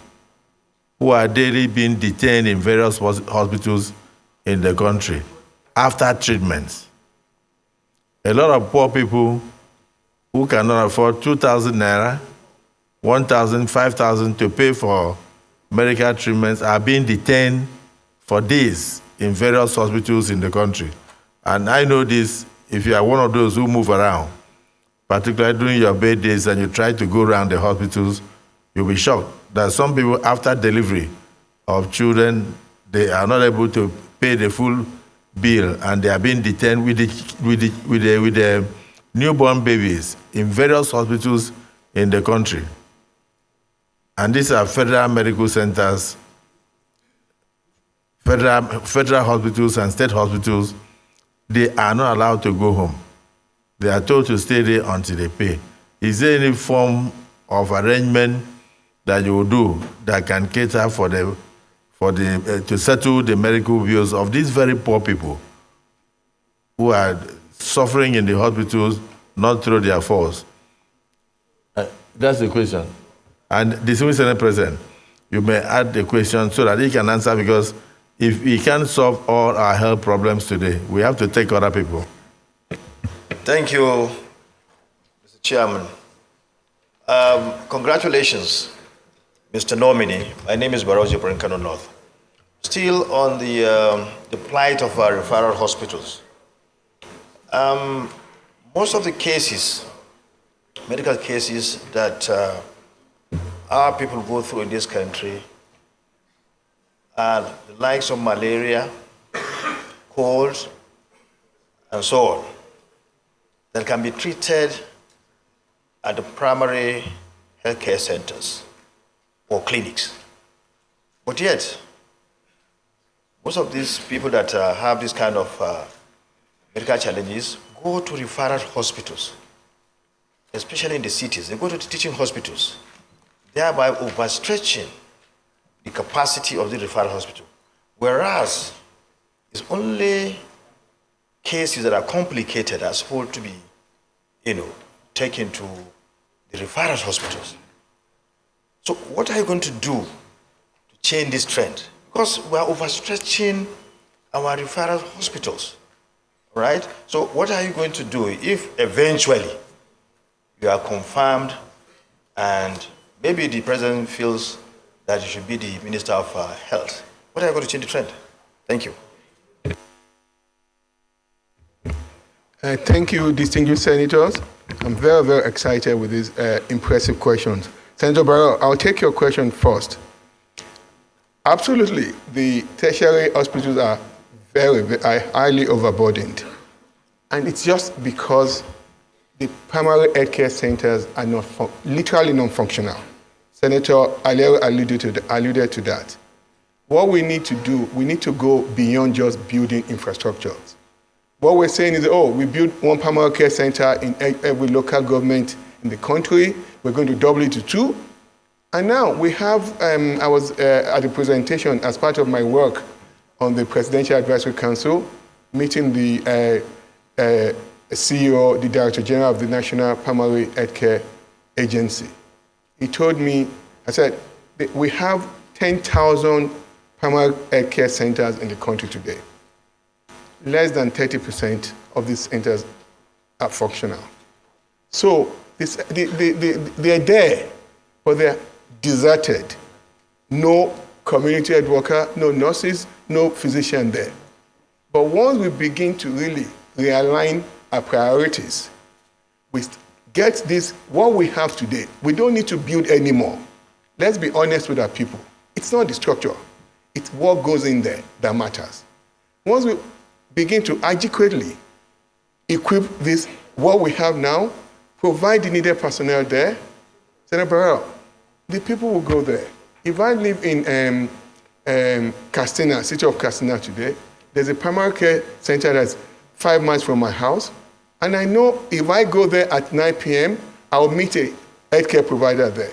who are daily being detained in various hospitals in the country after treatment? A lot of poor people who cannot afford 2,000 naira, 1,000, 5,000 to pay for medical treatments are being detained for days in various hospitals in the country. And I know this, if you are one of those who move around, particularly during your birthdays and you try to go around the hospitals, you'll be shocked that some people after delivery of children, they are not able to pay the full bill and they are being detained with the newborn babies in various hospitals in the country. And these are federal medical centers, federal hospitals and state hospitals. They are not allowed to go home. They are told to stay there until they pay. Is there any form of arrangement that you will do that can cater to settle the medical bills of these very poor people who are suffering in the hospitals, not through their faults? That's the question. And the Senate President, you may add the question so that he can answer, because if we can't solve all our health problems today, we have to take other people. Thank you, Mr. Chairman. Congratulations, Mr. Nominee. My name is Barozi Brinkano North. Still on the plight of our referral hospitals. Most of the cases, medical cases that our people go through in this country are the likes of malaria, colds, and so on, that can be treated at the primary healthcare centers or clinics. But yet, most of these people that have this kind of medical challenges go to referral hospitals, especially in the cities. They go to the teaching hospitals, thereby overstretching the capacity of the referral hospital. Whereas it's only cases that are complicated are supposed to be, taken to the referral hospitals. So what are you going to do to change this trend? Because we are overstretching our referral hospitals, right? So what are you going to do if eventually you are confirmed and maybe the president feels that you should be the Minister of Health? What are you going to change the trend? Thank you. Thank you, distinguished senators. I'm very, very excited with these impressive questions. Senator Barrow, I'll take your question first. Absolutely, the tertiary hospitals are very, very highly overburdened. And it's just because the primary healthcare centers are not literally non-functional. Senator Aliero alluded to that. what we need to do, we need to go beyond just building infrastructures. What we're saying is, oh, we built one primary care center in every local government in the country. We're going to double it to 2. And now we have, I was at a presentation as part of my work on the Presidential Advisory Council, meeting the CEO, the Director General of the National Primary Healthcare Agency. He told me, I said, we have 10,000 primary healthcare centers in the country today. Less than 30% of these centers are functional. So they're there, but they're deserted. No community health worker, no nurses, no physician there. But once we begin to really realign our priorities, we get this, what we have today, we don't need to build anymore. Let's be honest with our people. It's not the structure, it's what goes in there that matters. Once we begin to adequately equip this, what we have now, provide the needed personnel there, Senator Barrell, the people will go there. If I live in Castina, city of Castina today, there's a primary care center that's 5 miles from my house, and I know if I go there at 9 p.m., I'll meet a healthcare provider there.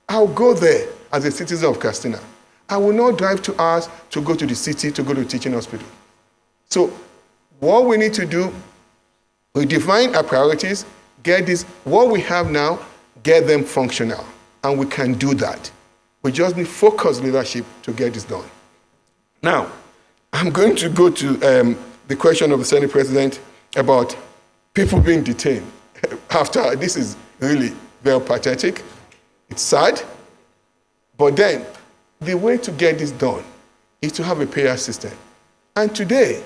I'll go there as a citizen of Castina. I will not drive 2 hours to go to the city to go to a teaching hospital. So what we need to do, we define our priorities, get this, what we have now, get them functional. And we can do that. We just need focused leadership to get this done. Now, I'm going to go to the question of the Senate President about people being detained. After, this is really very pathetic. It's sad. But then, the way to get this done is to have a payer system. And today,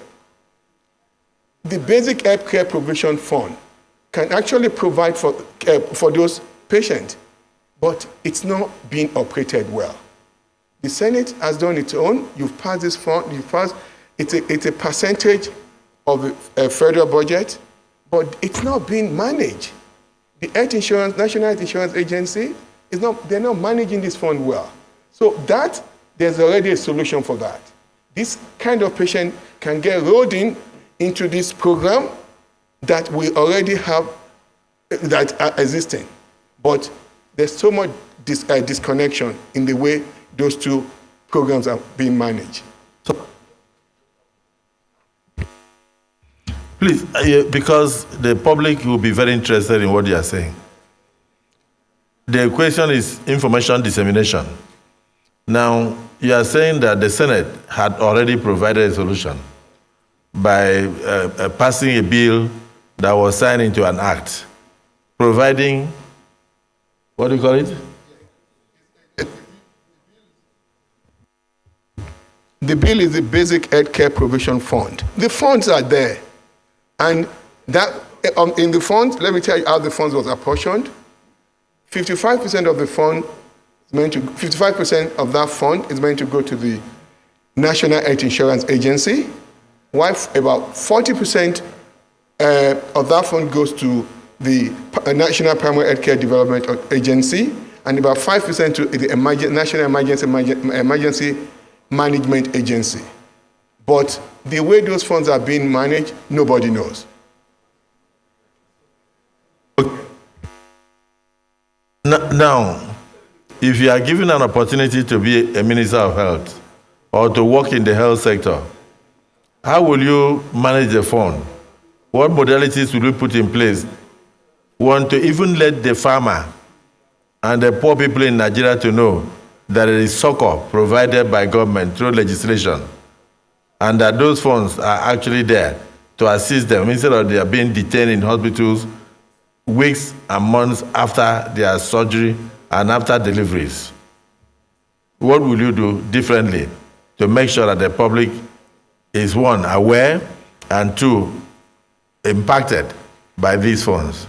the Basic Healthcare Provision Fund can actually provide for those patients, but it's not being operated well. The Senate has done its own. You've passed this fund. It's a percentage of the federal budget, but it's not being managed. The National Health Insurance Agency they're not managing this fund well. So there's already a solution for that. This kind of patient can get rolled into this program that we already have, that are existing. But there's so much disconnection in the way those 2 programs are being managed. Please, because the public will be very interested in what you are saying. The question is information dissemination. Now, you are saying that the Senate had already provided a solution by passing a bill that was signed into an act, providing, what do you call it? The bill is the Basic Healthcare Provision Fund. The funds are there. And that in the funds, let me tell you how the funds was apportioned. 55% of the fund is meant to, 55% of that fund is meant to go to the National Health Insurance Agency, while about 40% of that fund goes to the National Primary Healthcare Development Agency, and about 5% to the National Emergency Management Agency. But the way those funds are being managed, nobody knows. Now, if you are given an opportunity to be a Minister of Health or to work in the health sector, how will you manage the fund? What modalities will you put in place? Want to even let the farmer and the poor people in Nigeria to know that there is succor provided by government through legislation, and that those funds are actually there to assist them instead of they are being detained in hospitals weeks and months after their surgery and after deliveries. What will you do differently to make sure that the public is, 1, aware, and 2, impacted by these funds?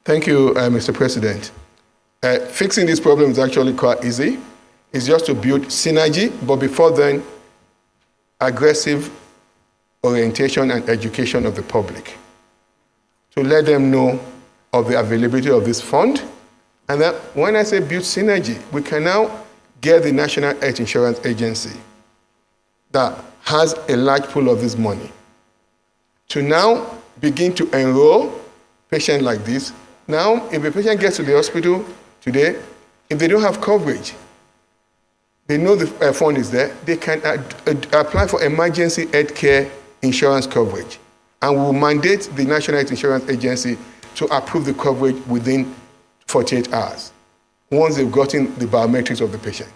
Thank you, Mr. President. Fixing this problem is actually quite easy. It's just to build synergy, but before then, aggressive orientation and education of the public to let them know of the availability of this fund And that when I say build synergy, we can now get the National Health Insurance Agency that has a large pool of this money to now begin to enroll patients like this. Now, if a patient gets to the hospital today, if they don't have coverage, they know the fund is there, they can apply for emergency health care insurance coverage. And we will mandate the National Health Insurance Agency to approve the coverage within 48 hours, once they've gotten the biometrics of the patient.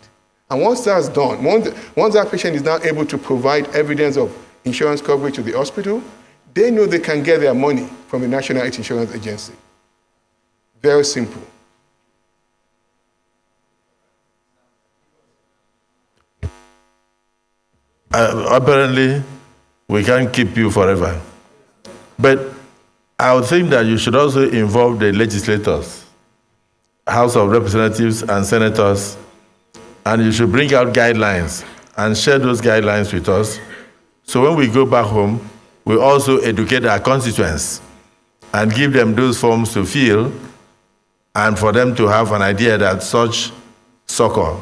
And once that's done, once that patient is now able to provide evidence of insurance coverage to the hospital, they know they can get their money from the National Health Insurance Agency. Very simple. Apparently, we can't keep you forever. But I would think that you should also involve the legislators, House of Representatives and Senators, and you should bring out guidelines and share those guidelines with us. So when we go back home, we also educate our constituents and give them those forms to fill and for them to have an idea that such succor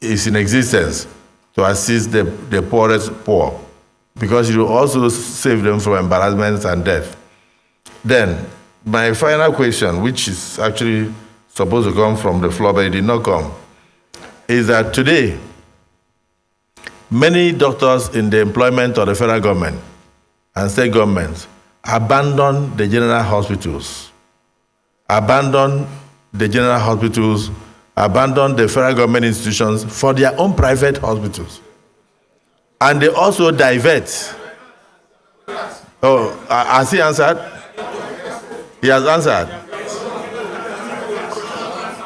is in existence to assist the poorest poor, because you will also save them from embarrassments and death. Then, my final question, which is actually supposed to come from the floor, but it did not come, is that today, many doctors in the employment of the federal government and state governments abandon the general hospitals, abandon the federal government institutions for their own private hospitals. And they also divert. Oh, has he answered? He has answered.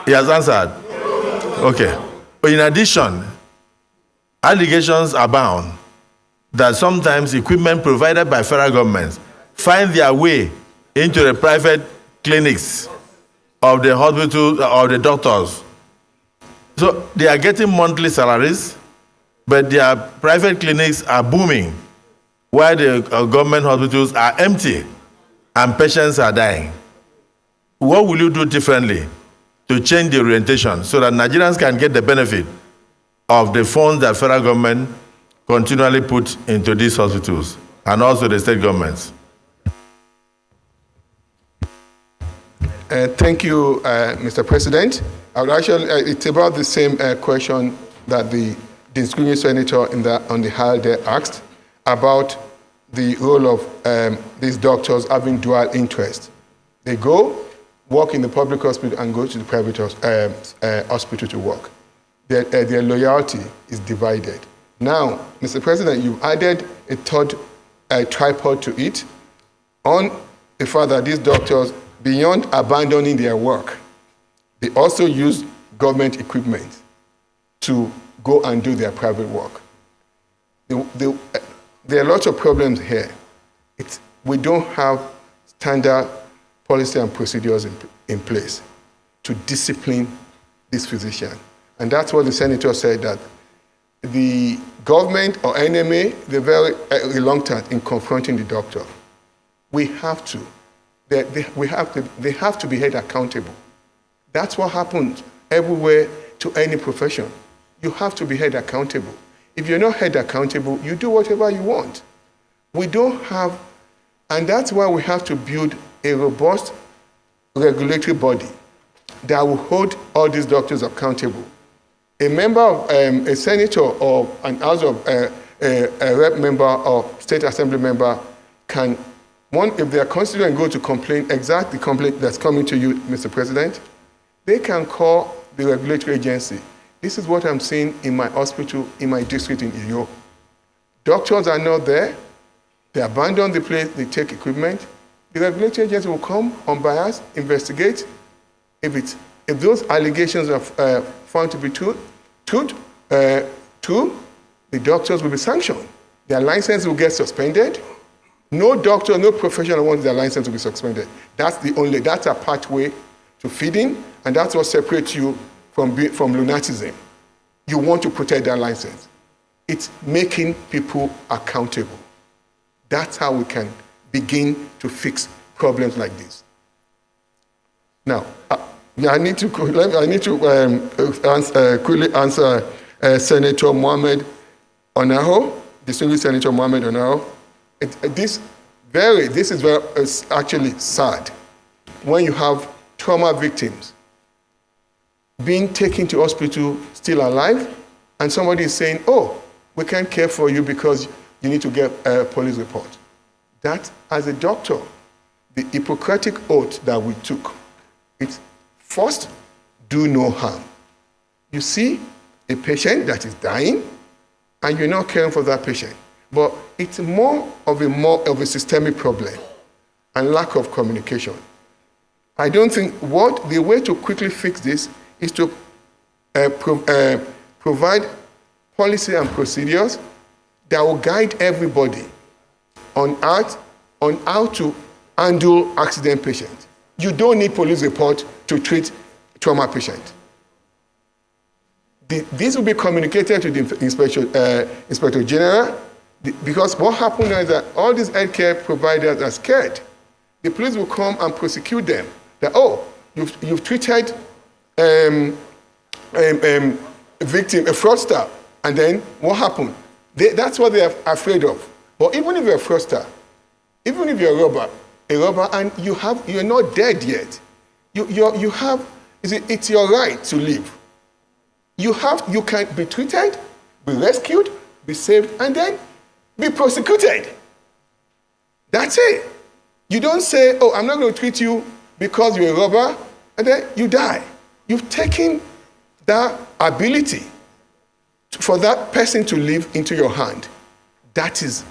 He has answered. Okay. In addition, allegations abound that sometimes equipment provided by federal governments find their way into the private clinics of the hospitals or the doctors. So they are getting monthly salaries, but their private clinics are booming, while the government hospitals are empty and patients are dying. What will you do differently to change the orientation so that Nigerians can get the benefit of the funds that federal government continually put into these hospitals and also the state governments? Thank you, Mr. President. I would actually, it's about the same question that the distinguished senator on the Hall there asked about the role of these doctors having dual interest. They go, work in the public hospital and go to the private hospital to work. Their loyalty is divided. Now, Mr. President, you've added a third tripod to it on the fact that these doctors, beyond abandoning their work, they also use government equipment to go and do their private work. There are lots of problems here. We don't have standard policy and procedures in place to discipline this physician. And that's what the senator said, that the government or NMA, they're very reluctant in confronting the doctor. We have to. They have to be held accountable. That's what happens everywhere to any profession. You have to be held accountable. If you're not held accountable, you do whatever you want. We don't have, and that's why we have to build a robust regulatory body that will hold all these doctors accountable. A member of a senator or an House of a rep member or state assembly member can, if their constituent go to complain, exact the complaint that's coming to you, Mr. President, they can call the regulatory agency. This is what I'm seeing in my hospital, in my district in Iyo. Doctors are not there. They abandon the place, they take equipment. The regulatory agency will come, unbiased, investigate. If those allegations are found to be true, the doctors will be sanctioned. Their license will get suspended. No doctor, no professional wants their license to be suspended. That's a pathway to feeding, and that's what separates you from lunatism. You want to protect their license. It's making people accountable. That's how we can begin to fix problems like this. Now, I need to quickly answer Senator Mohammed Onaho, distinguished Senator Mohammed Onaho. This is very actually sad when you have trauma victims being taken to hospital still alive, and somebody is saying, "Oh, we can't care for you because you need to get a police report." That, as a doctor, the Hippocratic oath that we took, it's first, do no harm. You see a patient that is dying, and you're not caring for that patient. But it's more of a systemic problem and lack of communication. I don't think the way to quickly fix this is to provide policy and procedures that will guide everybody on how to handle accident patients. You don't need police report to treat trauma patients. This will be communicated to the Inspector General, because what happened is that all these healthcare providers are scared. The police will come and prosecute them. That, oh, you've treated a victim, a fraudster, and then what happened? That's what they are afraid of. But even if you're a fraudster, even if you're a robber, and you're not dead yet, it's your right to live. You can be treated, be rescued, be saved, and then be prosecuted. That's it. You don't say, "Oh, I'm not going to treat you because you're a robber," and then you die. You've taken that ability for that person to live into your hand. That is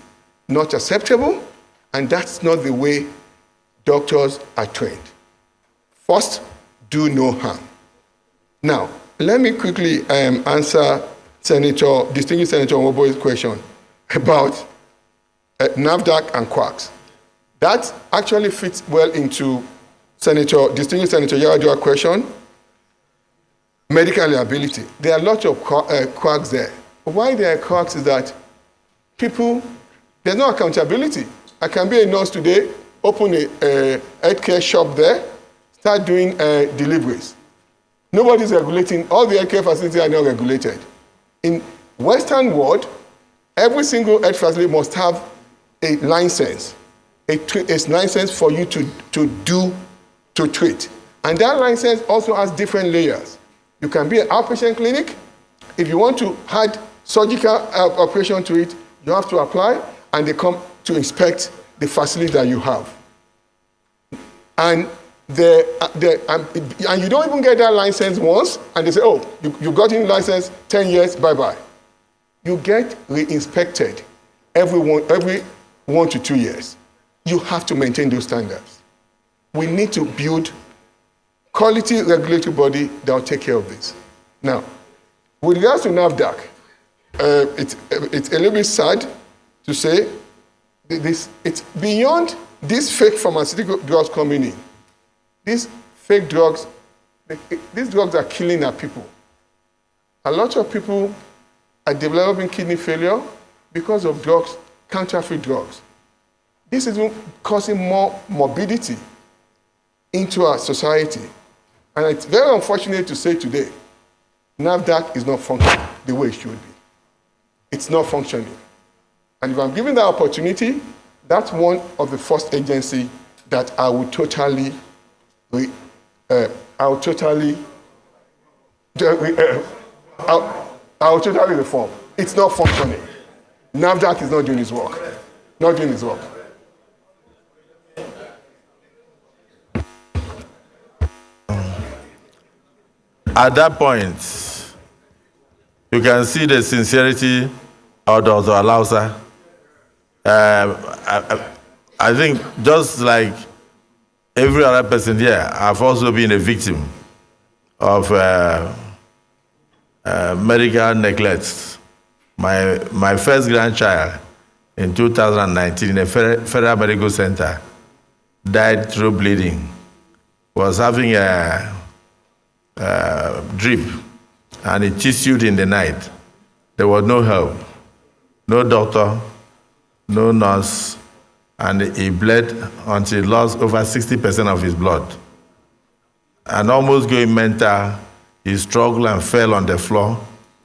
not acceptable, and that's not the way doctors are trained. First, do no harm. Now, let me quickly answer distinguished Senator Mobo's question about NAFDAC and quacks. That actually fits well into distinguished Senator Yaradua's question. Medical liability. There are lots of quacks there. Why there are quacks is that there's no accountability. I can be a nurse today, open a healthcare shop there, start doing deliveries. Nobody's regulating. All the healthcare facilities are not regulated. In Western world, every single health facility must have a license, a license for you to treat. And that license also has different layers. You can be an outpatient clinic. If you want to add surgical operation to it, you have to apply, and they come to inspect the facility that you have. And and you don't even get that license once, and they say, "Oh, you got in license 10 years, bye-bye." You get re-inspected every 1 to 2 years. You have to maintain those standards. We need to build quality regulatory body that will take care of this. Now, with regards to NAFDAC, it's a little bit sad to say it's beyond these fake pharmaceutical drugs coming in. These fake drugs, these drugs are killing our people. A lot of people are developing kidney failure because of drugs, counterfeit drugs. This is causing more morbidity into our society. And it's very unfortunate to say today, NAFDAC is not functioning the way it should be. It's not functioning. And if I'm given that opportunity, that's one of the first agency that I would totally reform. It's not functioning. NAFDAC is not doing its work. Not doing its work. At that point, you can see the sincerity of Dr. Alausa. I think just like every other person here, I've also been a victim of medical neglect. My first grandchild in 2019 in a federal medical center died through bleeding, was having a drip, and it tissued in the night. There was no help, no doctor, no nurse, and he bled until he lost over 60% of his blood. and almost going mental. He struggled and fell on the floor,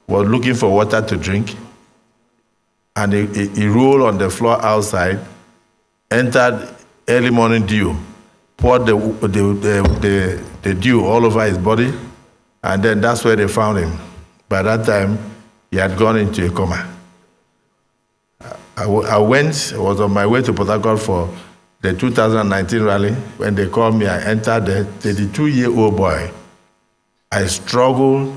was looking for water to drink, and he rolled on the floor outside, entered early morning dew, poured the dew all over his body, and then that's where they found him. By that time, he had gone into a coma. I was on my way to Port Harcourt for the 2019 rally. When they called me, I entered the 32-year-old boy. I struggled.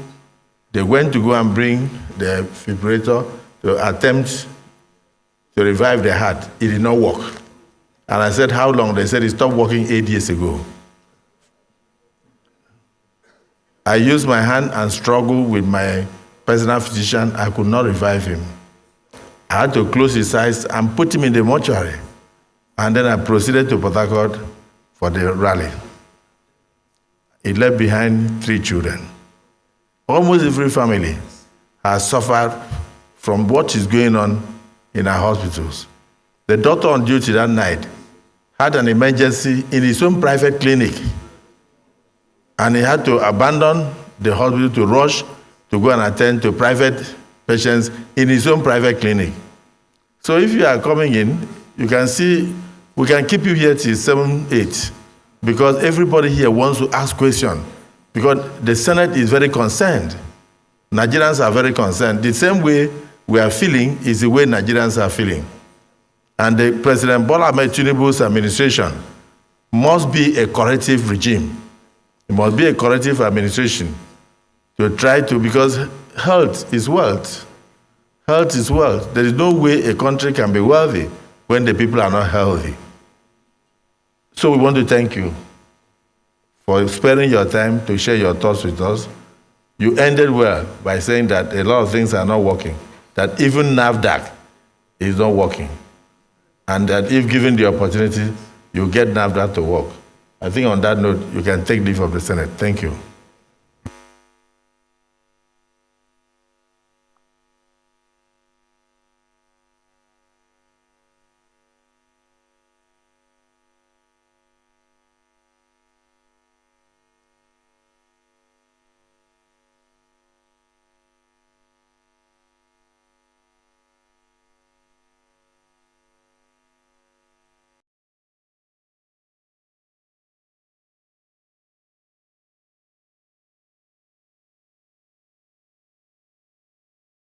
They went to go and bring the defibrillator to attempt to revive the heart. It did not work. And I said, how long? They said it stopped working 8 years ago. I used my hand and struggled with my personal physician. I could not revive him. I had to close his eyes and put him in the mortuary. And then I proceeded to Port Harcourt for the rally. He left behind 3 children. Almost every family has suffered from what is going on in our hospitals. The doctor on duty that night had an emergency in his own private clinic, and he had to abandon the hospital to rush to go and attend to private patients in his own private clinic. So if you are coming in, you can see, we can keep you here till 7, 8, because everybody here wants to ask questions, because the Senate is very concerned. Nigerians are very concerned. The same way we are feeling is the way Nigerians are feeling. And the President Bola Ahmed Tinubu's administration must be a corrective regime. It must be a corrective administration to try to, because health is wealth. Health is wealth. There is no way a country can be wealthy when the people are not healthy. So we want to thank you for sparing your time to share your thoughts with us. You ended well by saying that a lot of things are not working, that even NAFDAC is not working, and that if given the opportunity, you get NAFDAC to work. I think on that note, you can take leave of the Senate. Thank you.